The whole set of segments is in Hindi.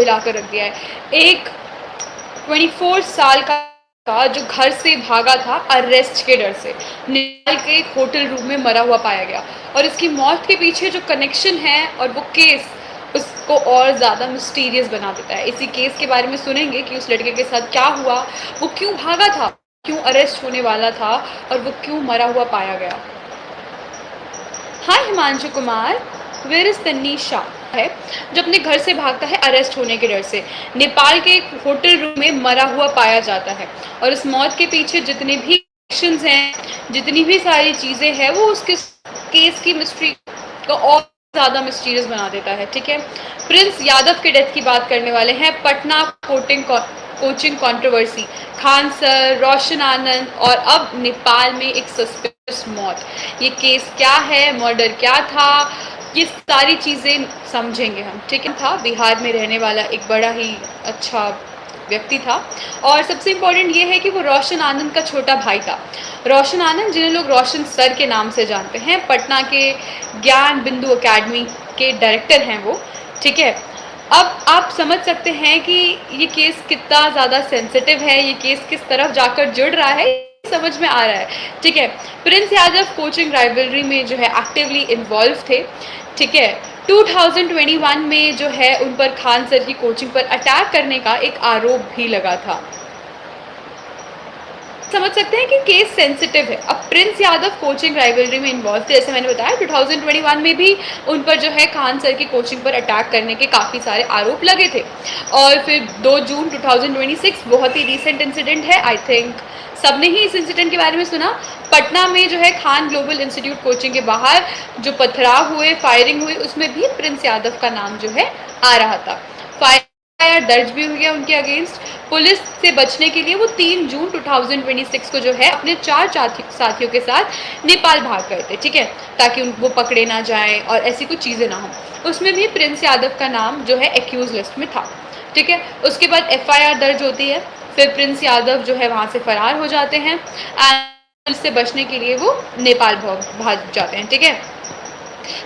हिलाकर रख दिया है। एक 24 साल का जो घर से भागा था अरेस्ट के डर से, नेपाल के एक होटल रूम में मरा हुआ पाया गया। और इसकी मौत के पीछे जो कनेक्शन है और वो केस उसको और ज़्यादा मिस्टीरियस बना देता है। इसी केस के बारे में सुनेंगे कि उस लड़के के साथ क्या हुआ, वो क्यों भागा था, क्यों अरेस्ट होने वाला था और वो क्यों मरा हुआ पाया गया। हाय हिमांशु कुमार, वेयर इज तनीषा है जो अपने घर से भागता है अरेस्ट होने के डर से। नेपाल के एक होटल रूम में मरा हुआ पाया जाता है और इस मौत के पीछे जितने भी एक्शंस हैं, जितनी भी सारी चीज़ें हैं, वो उसके केस की मिस्ट्री को और ज़्यादा मिस्टीरियस बना देता है। ठीक है, प्रिंस यादव के डेथ की बात करने वाले हैं। Patna coaching controversy, Khan sir, Roshan Anand और अब नेपाल में एक सस्पेंस मौत। ये केस क्या है, मर्डर क्या था, ये सारी चीज़ें समझेंगे हम। ठीक है, था बिहार में रहने वाला एक बड़ा ही अच्छा व्यक्ति था और सबसे इम्पोर्टेंट ये है कि वो रोशन आनंद का छोटा भाई था। रोशन आनंद, जिन्हें लोग रोशन सर के नाम से जानते हैं, पटना के ज्ञान बिंदु एकेडमी के डायरेक्टर हैं वो। ठीक है, अब आप समझ सकते हैं कि ये केस कितना ज़्यादा सेंसिटिव है, ये केस किस तरफ जाकर जुड़ रहा है, समझ में आ रहा है। ठीक है, प्रिंस यादव कोचिंग राइवलरी में जो है एक्टिवली इन्वॉल्व थे। ठीक है, 2021 में जो है उन पर खान सर की कोचिंग पर अटैक करने का एक आरोप भी लगा था। समझ सकते हैं कि केस सेंसिटिव है। अब प्रिंस यादव कोचिंग राइवलरी में इन्वॉल्व थे, जैसे मैंने बताया 2021 में भी उन पर जो है खान सर की कोचिंग पर अटैक करने के काफ़ी सारे आरोप लगे थे। और फिर 2 जून 2026 बहुत ही रिसेंट इंसिडेंट है, आई थिंक सबने ही इस इंसिडेंट के बारे में सुना। पटना में जो है खान ग्लोबल इंस्टीट्यूट कोचिंग के बाहर जो पथराव हुए, फायरिंग हुई, उसमें भी प्रिंस यादव का नाम जो है आ रहा था। फायर दर्ज भी हो गया उनके अगेंस्ट। पुलिस से बचने के लिए वो 3 जून 2026 को जो है अपने 4 साथियों के साथ नेपाल भाग गए थे। ठीक है, ताकि वो पकड़े ना जाएं और ऐसी कुछ चीज़ें ना हो। उसमें भी प्रिंस यादव का नाम जो है एक्यूज लिस्ट में था। ठीक है, उसके बाद FIR दर्ज होती है, फिर प्रिंस यादव जो है वहाँ से फरार हो जाते हैं एंड पुलिस से बचने के लिए वो नेपाल भाग जाते हैं। ठीक है,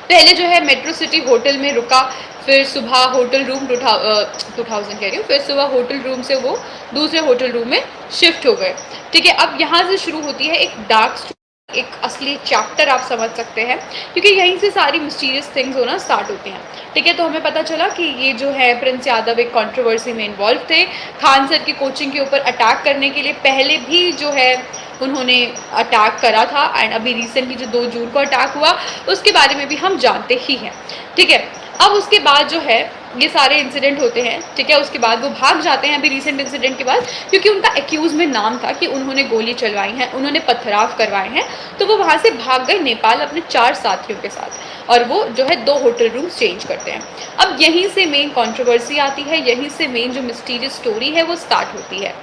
पहले जो है मेट्रो सिटी होटल में रुका, फिर सुबह होटल रूम 2000 कह रही हूँ, फिर सुबह होटल रूम से वो दूसरे होटल रूम में शिफ्ट हो गए। ठीक है, अब यहाँ से शुरू होती है एक डार्क स्टोरी, एक असली चैप्टर आप समझ सकते हैं, क्योंकि यहीं से सारी मिस्टीरियस थिंग्स होना स्टार्ट होती हैं। ठीक है, तो हमें पता चला कि ये जो है प्रिंस यादव एक कंट्रोवर्सी में इन्वॉल्व थे। खान सर की कोचिंग के ऊपर अटैक करने के लिए पहले भी जो है उन्होंने अटैक करा था एंड अभी रिसेंटली जो 2 जून को अटैक हुआ उसके बारे में भी हम जानते ही हैं। ठीक है, अब उसके बाद जो है ये सारे इंसिडेंट होते हैं। ठीक है, उसके बाद वो भाग जाते हैं अभी रिसेंट इंसिडेंट के बाद, क्योंकि उनका एक्यूज में नाम था कि उन्होंने गोली चलवाई है, उन्होंने पथराव करवाए हैं, तो वो वहाँ से भाग गए नेपाल अपने 4 साथियों के साथ और वो जो है 2 होटल रूम्स चेंज करते हैं। अब यहीं से मेन कॉन्ट्रोवर्सी आती है, यहीं से मेन जो मिस्टीरियस स्टोरी है वो स्टार्ट होती है।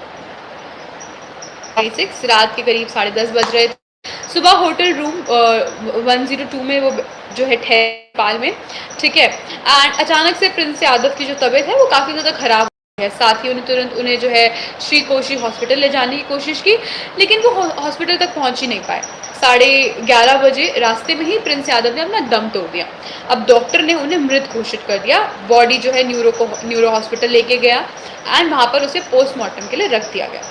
6 रात के करीब 10:30 बज रहे थे। सुबह होटल रूम 102 में वो जो है नेपाल में। ठीक है, एंड अचानक से प्रिंस यादव की जो तबीयत है वो काफ़ी ज़्यादा ख़राब है। साथियों ने तुरंत उन्हें जो है श्री कोशी हॉस्पिटल ले जाने की कोशिश की, लेकिन वो हॉस्पिटल तक पहुंच ही नहीं पाए। 11:30 बजे रास्ते में ही प्रिंस यादव ने अपना दम तोड़ दिया। अब डॉक्टर ने उन्हें मृत घोषित कर दिया। बॉडी जो है न्यूरो हॉस्पिटल लेके गया एंड वहाँ पर उसे पोस्टमार्टम के लिए रख दिया गया।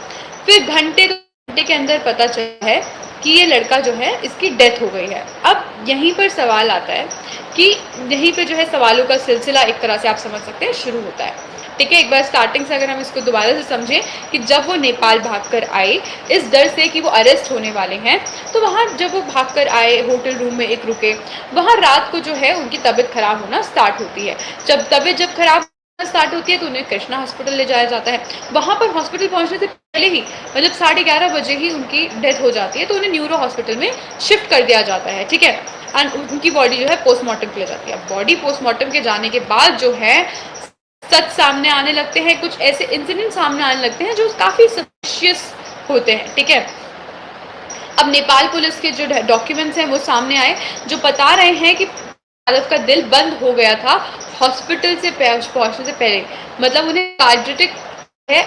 फिर घंटे 2 घंटे के अंदर पता चला है कि ये लड़का जो है इसकी डेथ हो गई है। अब यहीं पर सवाल आता है कि यहीं पे जो है सवालों का सिलसिला एक तरह से आप समझ सकते हैं शुरू होता है। ठीक है, एक बार स्टार्टिंग से अगर हम इसको दोबारा से समझें कि जब वो नेपाल भागकर आए इस डर से कि वो अरेस्ट होने वाले हैं, तो वहाँ जब वो भागकर आए होटल रूम में एक रुके, वहाँ रात को जो है उनकी तबीयत खराब होना स्टार्ट होती है। जब खराब स्टार्ट होती है तो उन्हें कृष्णा हॉस्पिटल ले जाया जाता है। वहाँ पर हॉस्पिटल पहुँचने से पहले ही मतलब 11:30 बजे ही उनकी डेथ हो जाती है, तो उन्हें न्यूरो हॉस्पिटल में शिफ्ट कर दिया जाता है। ठीक है, एंड उनकी बॉडी जो है पोस्टमार्टम के लिए जाती है। बॉडी पोस्टमार्टम के जाने के बाद जो है सच सामने आने लगते हैं, कुछ ऐसे इंसिडेंट सामने आने लगते हैं जो काफ़ी सस्पिशियस होते हैं। ठीक है, अब नेपाल पुलिस के जो डॉक्यूमेंट्स हैं वो सामने आए जो बता रहे हैं कि यादव का दिल बंद हो गया था हॉस्पिटल से पहुंचने से पहले, मतलब उन्हें कार्डियक है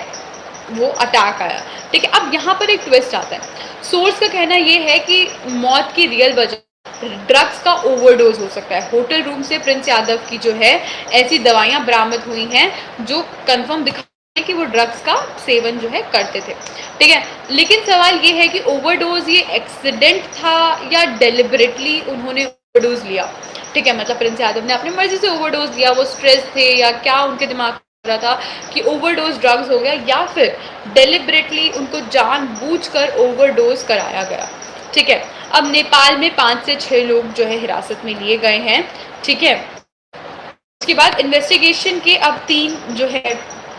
वो अटैक आया। ठीक है, अब यहाँ पर एक ट्विस्ट आता है। सोर्स का कहना ये है कि मौत की रियल वजह ड्रग्स का ओवरडोज हो सकता है। होटल रूम से प्रिंस यादव की जो है ऐसी दवाइयाँ बरामद हुई हैं जो कंफर्म दिखा कि वो ड्रग्स का सेवन जो है करते थे, ठीक है। लेकिन सवाल ये है कि ओवरडोज ये एक्सीडेंट था या डेलिबरेटली उन्होंने ओवरडोज लिया, ठीक है। मतलब प्रिंस यादव ने अपनी मर्जी से ओवरडोज लिया, वो स्ट्रेस थे या क्या उनके दिमाग में रहा था कि ओवरडोज ड्रग्स हो गया, या फिर डेलिबरेटली उनको जानबूझकर ओवरडोज कराया गया, ठीक है। अब नेपाल में 5 से 6 लोग जो है हिरासत में लिए गए हैं, ठीक है। उसके बाद इन्वेस्टिगेशन के अब 3 जो है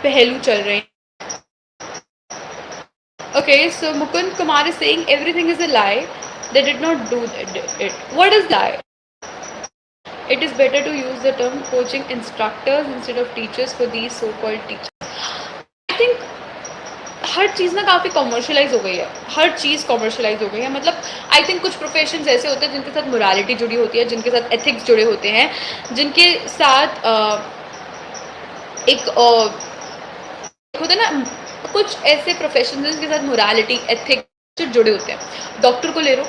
पहलू चल रहे हैं। Okay, so Mukund Kumar is saying everything is a lie. They did not do it. What is lie? It is better to use the term coaching instructors instead of teachers for these so-called teachers. I think हर चीज़ ना काफ़ी कॉमर्शलाइज हो गई है, हर चीज़ कॉमर्शलाइज हो गई है। मतलब आई थिंक कुछ प्रोफेशंस ऐसे होते हैं जिनके साथ मोरालिटी जुड़ी होती है, जिनके साथ एथिक्स जुड़े होते हैं, जिनके साथ एक होता है ना, कुछ ऐसे प्रोफेशन जिनके साथ मोरालिटी एथिक्स जुड़े होते हैं। डॉक्टर को ले लो,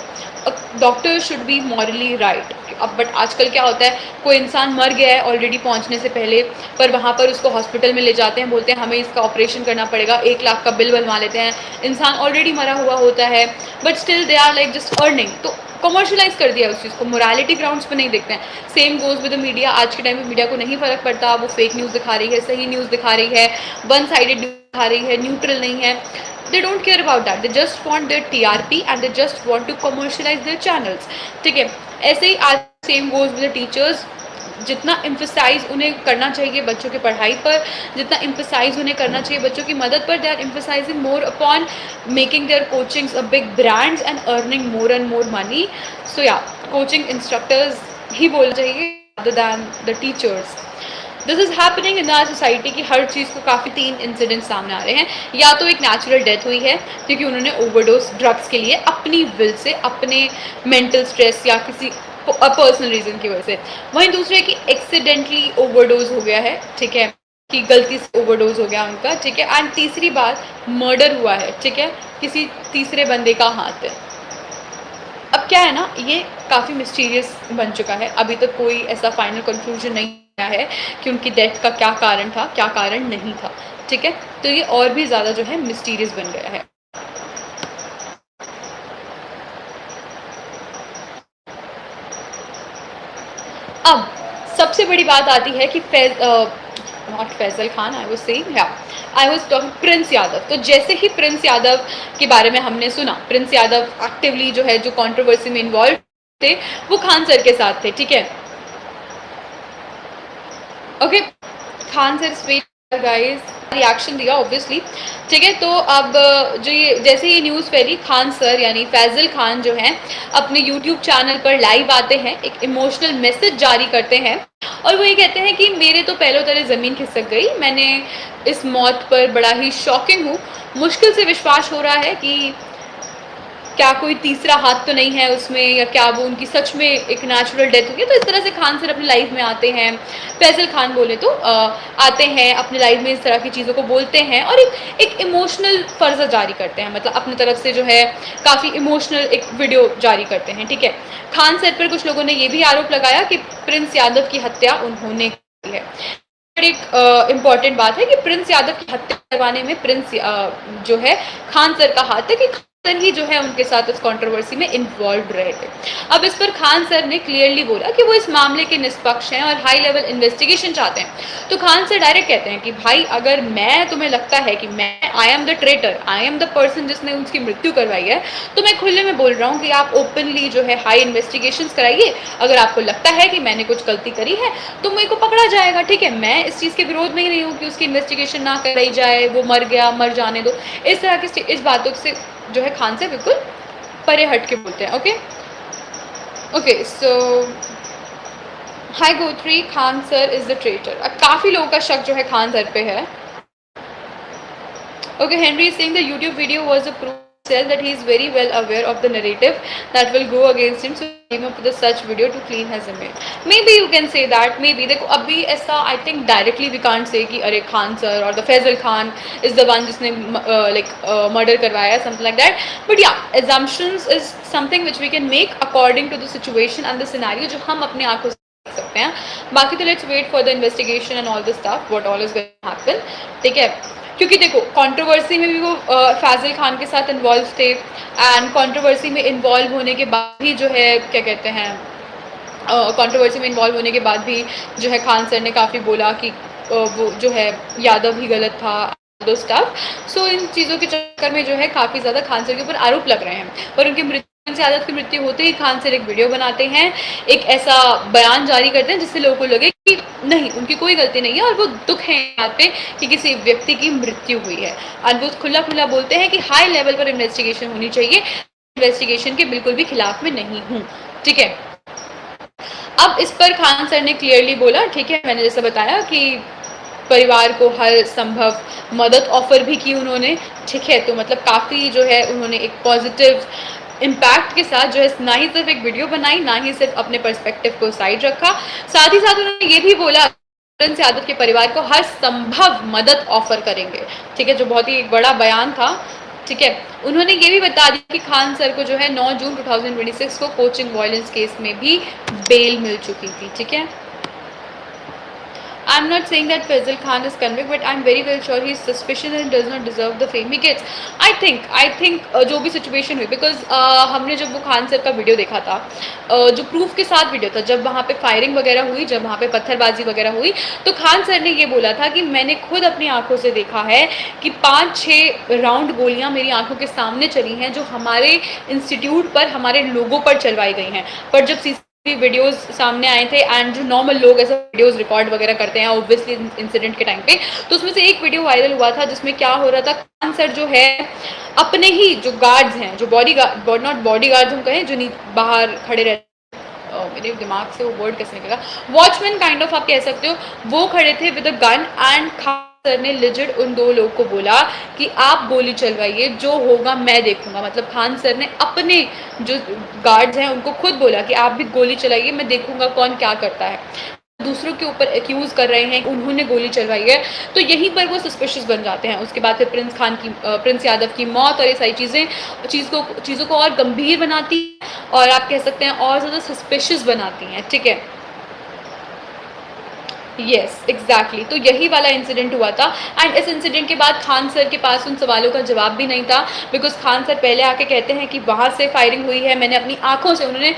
doctor should be morally right. अब बट आजकल क्या होता है, कोई इंसान मर गया है ऑलरेडी पहुंचने से पहले, पर वहाँ पर उसको हॉस्पिटल में ले जाते हैं, बोलते हैं हमें इसका ऑपरेशन करना पड़ेगा, 1 लाख का बिल बनवा लेते हैं। इंसान ऑलरेडी मरा हुआ होता है but still they are like just earning, तो कमर्शलाइज कर दिया उस चीज़ को, मोरालिटी ग्राउंड्स पे नहीं देखते हैं। Same goes with the media. आज के टाइम में मीडिया को नहीं फ़र्क पड़ता वो फेक न्यूज़ दिखा रही है, सही न्यूज़ दिखा रही है, वन साइडेड न्यूज़ दिखा रही है, न्यूट्रल नहीं है। They don't care about that. They just want their TRP and they just want to commercialize their channels. ठीक है, ऐसे ही आज same goes with the teachers. जितना एम्फसाइज उन्हें करना चाहिए बच्चों की पढ़ाई पर, जितना एम्फसाइज उन्हें करना चाहिए बच्चों की मदद पर, they are emphasising more upon making their coachings a big brands and earning more and more money. So या कोचिंग इंस्ट्रक्टर्स ही बोलना चाहिए rather than the teachers. This is happening in our society की हर चीज़ को काफ़ी 3 इंसिडेंट्स सामने आ रहे हैं। या तो एक नेचुरल डेथ हुई है क्योंकि उन्होंने ओवरडोज ड्रग्स के लिए अपनी विल से, अपने मेंटल स्ट्रेस या किसी पर्सनल रीज़न की वजह से। वहीं दूसरे कि एक्सीडेंटली ओवरडोज हो गया है, ठीक है, कि गलती से ओवरडोज हो गया उनका, ठीक है। एंड तीसरी बात मर्डर हुआ है, ठीक है, किसी तीसरे बंदे का हाथ है। अब क्या है ना, ये काफ़ी मिस्टीरियस बन चुका है। अभी तक कोई ऐसा फाइनल कंक्लूजन नहीं आया है कि उनकी डेथ का क्या कारण था, क्या कारण नहीं था, ठीक है। तो ये और भी ज़्यादा जो है मिस्टीरियस बन गया है। अब सबसे बड़ी बात आती है कि not Faisal Khan, I was saying, I was talking Prince Yadav. तो जैसे ही प्रिंस यादव के बारे में हमने सुना, प्रिंस यादव एक्टिवली जो है, जो कंट्रोवर्सी में इन्वॉल्व थे, वो खान सर के साथ थे, ठीक है। Okay, Khan sir speech guys reaction दिया ऑब्वियसली, ठीक है। तो अब जो ये जैसे ये न्यूज़ फैली, खान सर यानी फैजल खान जो हैं अपने यूट्यूब चैनल पर लाइव आते हैं, एक इमोशनल मैसेज जारी करते हैं और वो ये कहते हैं कि मेरे तो पैरों तले ज़मीन खिसक गई, मैंने इस मौत पर बड़ा ही शॉकिंग हूँ, मुश्किल से विश्वास हो रहा है कि क्या कोई तीसरा हाथ तो नहीं है उसमें, या क्या वो उनकी सच में एक नेचुरल डेथ हुई है। तो इस तरह से खान सर अपनी लाइफ में आते हैं, फैजल खान बोले तो आते हैं अपनी लाइफ में, इस तरह की चीज़ों को बोलते हैं और एक इमोशनल फर्जा जारी करते हैं, मतलब अपनी तरफ से जो है काफ़ी इमोशनल एक वीडियो जारी करते हैं, ठीक है। खान सर पर कुछ लोगों ने ये भी आरोप लगाया कि प्रिंस यादव की हत्या उन्होंने की है। एक इम्पॉर्टेंट बात है कि प्रिंस यादव की हत्या करवाने में प्रिंस जो है खान सर का हाथ है, कि सर ही जो है उनके साथ इस कंट्रोवर्सी में इन्वॉल्व रहे थे। अब इस पर खान सर ने क्लियरली बोला कि वो इस मामले के निष्पक्ष हैं और हाई लेवल इन्वेस्टिगेशन चाहते हैं। तो खान सर डायरेक्ट कहते हैं कि भाई अगर तुम्हें लगता है कि मैं I am the traitor, I am the person जिसने उसकी मृत्यु करवाई है, तो मैं खुले में बोल रहा हूँ कि आप ओपनली जो है हाई इन्वेस्टिगेशन कराइए। अगर आपको लगता है कि मैंने कुछ गलती करी है तो मेरे को पकड़ा जाएगा, ठीक है। मैं इस चीज़ के विरोध में ही नहीं हूँ कि उसकी इन्वेस्टिगेशन ना कराई जाए, वो मर गया, मर जाने दो, इस तरह की इस बातों से जो है खान से बिल्कुल परे हट के बोलते हैं। Okay okay, so high Gotri, Khan sir is the traitor. अब काफ़ी लोगों का शक जो है खान सर पे है। Okay, Henry Singh, the YouTube video was a proof himself that he is very well aware of the narrative that will go against him, so he came up with a such video to clean his image. Maybe you can say that, maybe देखो अभी ऐसा I think directly we can't say कि अरे Khan sir or the Faisal Khan is the one जिसने murder करवाया, something like that. But yeah, assumptions is something which we can make according to the situation and the scenario जो हम अपने आंखों से देख सकते हैं. बाकी तो let's wait for the investigation and all this stuff, what all is going to happen. ठीक है, क्योंकि देखो कंट्रोवर्सी में भी वो फाजिल खान के साथ इन्वॉल्व थे, एंड कंट्रोवर्सी में इन्वॉल्व होने के बाद भी जो है क्या कहते हैं, कंट्रोवर्सी में इन्वॉल्व होने के बाद भी जो है खान सर ने काफ़ी बोला कि वो जो है यादव ही गलत था, दो स्टाफ. सो इन चीज़ों के चक्कर में जो है काफ़ी ज़्यादा खान सर के ऊपर आरोप लग रहे हैं. और उनकी प्रिंस यादव की मृत्यु होते ही खान सर एक वीडियो बनाते हैं, एक ऐसा बयान जारी करते हैं जिससे लोगों को लगे कि नहीं, उनकी कोई गलती नहीं है और वो दुख है यहाँ पे कि किसी व्यक्ति की मृत्यु हुई है. और वो खुला खुला बोलते हैं कि हाई लेवल पर इन्वेस्टिगेशन होनी चाहिए, इन्वेस्टिगेशन के बिल्कुल भी खिलाफ में नहीं हूँ. ठीक है, अब इस पर खान सर ने क्लियरली बोला, ठीक है, मैंने जैसा बताया कि परिवार को हर संभव मदद ऑफर भी की उन्होंने. ठीक है, तो मतलब काफ़ी जो है उन्होंने एक पॉजिटिव इम्पैक्ट के साथ जो है ना ही सिर्फ एक वीडियो बनाई, ना ही सिर्फ अपने पर्सपेक्टिव को साइड रखा, साथ ही साथ उन्होंने ये भी बोला प्रिंस यादव के परिवार को हर संभव मदद ऑफर करेंगे. ठीक है, जो बहुत ही एक बड़ा बयान था. ठीक है, उन्होंने ये भी बता दिया कि खान सर को जो है 9 जून 2026 को कोचिंग वायलेंस केस में भी बेल मिल चुकी थी. ठीक है, I'm not saying that Faisal Khan is convict, but I'm very well sure he's suspicious and does not deserve the fame he gets. I think जो भी situation हुई, because हमने जब वो खान सर का वीडियो देखा था, जो प्रूफ के साथ वीडियो था, जब वहाँ पे फायरिंग वगैरह हुई, जब वहाँ पे पत्थरबाजी वगैरह हुई, तो खान सर ने ये बोला था कि मैंने खुद अपनी आंखों से देखा है कि 5-6 राउंड गोलियाँ मेरी आंखों के सामने चली हैं, जो हमारे इंस्टीट्यूट पर, हमारे लोगों पर चलवाई गई हैं. पर जब वीडियोस सामने आए थे, एंड जो नॉर्मल लोग ऐसे वीडियोस रिकॉर्ड वगैरह करते हैं ऑब्वियसली इंसिडेंट के टाइम पे, तो उसमें से एक वीडियो वायरल हुआ था जिसमें क्या हो रहा था, खान सर जो है अपने ही जो गार्ड्स हैं, जो नॉट बॉडी गार्ड्स हम कहें, जो बाहर खड़े रहते, मेरे दिमाग से वो वर्ड कैसे निकलेगा, वॉचमैन काइंड ऑफ आप कह सकते हो, वो खड़े थे with a gun, and Khan sir ने लिजिट उन 2 लोग को बोला कि आप गोली चलवाइए, जो होगा मैं देखूंगा. मतलब खान सर ने अपने जो गार्ड्स हैं उनको खुद बोला कि आप भी गोली चलाइए, मैं देखूंगा कौन क्या करता है. दूसरों के ऊपर एक्यूज कर रहे हैं उन्होंने गोली चलवाई है, तो यहीं पर वो सस्पिशियस बन जाते हैं. उसके बाद फिर प्रिंस यादव की मौत और ये सारी चीज़ों को और गंभीर बनाती है, और आप कह सकते हैं और ज़्यादा सस्पिशियस बनाती हैं. ठीक है, यस एग्जैक्टली, तो यही वाला इंसिडेंट हुआ था. एंड इस इंसिडेंट के बाद खान सर के पास उन सवालों का जवाब भी नहीं था, बिकॉज खान सर पहले आके कहते हैं कि वहाँ से फायरिंग हुई है, मैंने अपनी आंखों से, उन्होंने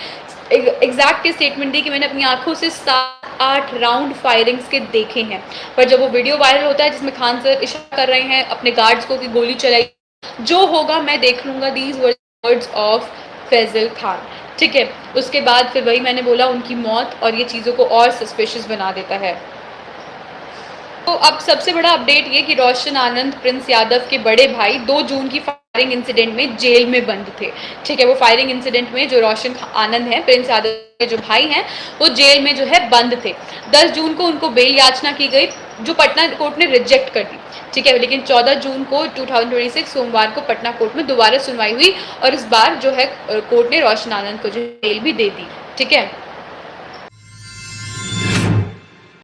एग्जैक्ट स्टेटमेंट दी कि मैंने अपनी आंखों से 7-8 राउंड फायरिंग्स के देखे हैं. पर जब वो वीडियो वायरल होता है जिसमें खान सर इशारा कर रहे हैं अपने गार्ड्स को कि गोली चलाई, जो होगा मैं देख लूँगा, these words of Faisal Khan. ठीक है, उसके बाद फिर वही मैंने बोला, उनकी मौत और ये चीज़ों को और सस्पिशियस बना देता है. तो अब सबसे बड़ा अपडेट ये कि रोशन आनंद प्रिंस यादव के बड़े भाई 2 जून की फायरिंग इंसिडेंट में जेल में बंद थे. ठीक है, वो फायरिंग इंसिडेंट में जो रोशन आनंद हैं, प्रिंस यादव के जो भाई हैं, वो जेल में जो है बंद थे. 10 जून को उनको बेल याचना की गई, जो पटना कोर्ट ने रिजेक्ट कर दी. ठीक है, लेकिन 14 जून को 2026 सोमवार को पटना कोर्ट में दोबारा सुनवाई हुई, और इस बार जो है कोर्ट ने रोशन आनंद को जो बेल भी दे दी. ठीक है,